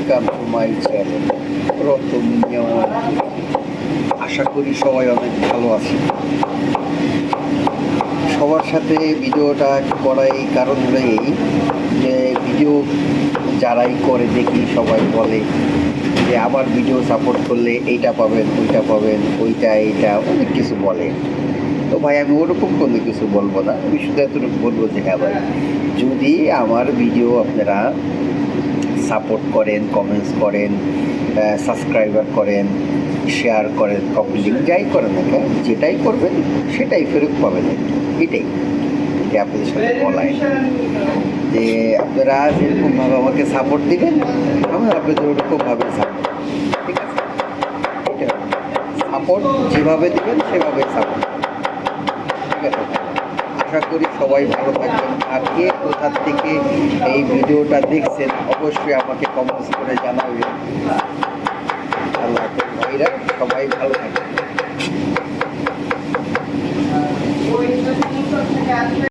Welcome to my channel প্রথম নিয়ম। আশা করি সবাই অনেক ভালো আছে। সবার সাথে ভিডিওটা করা এই কারণ হলো এই যে ভিডিও যারাই করে দেখি সবাই বলে যে আমার ভিডিও সাপোর্ট করলে এইটা পাবেন, ওইটা পাবেন, ওইটা এইটা অনেক কিছু বলে। তো ভাই আমি ওরকম কোনো কিছু বলবো না, আমি শুধু এতটুকু বলবো যে হ্যাঁ ভাই, যদি আমার ভিডিও আপনারা সাপোর্ট করেন, কমেন্টস করেন, সাবস্ক্রাইবার করেন, শেয়ার করেন, কমেন্ট যাই করেন না কেন, যেটাই করবেন সেটাই ফেরত পাবেন। এটাই এটা আপনাদের সাথে বলাই যে আপনারা যেরকমভাবে আমাকে সাপোর্ট দিবেন আমি আপনাদের ওরকমভাবে সাপোর্ট, ঠিক আছে? এটা সাপোর্ট যেভাবে দেবেন সেভাবে সাপোর্ট, ঠিক আছে? আশা করি সবাই ভালো থাকবেন। আর কে কোথা থেকে এই ভিডিওটা দেখছেন অবশ্যই আমাকে কমেন্টস করে জানাবেন। আল্লাহ হাফেজ ভাইরা, সবাই ভালো থাকবেন।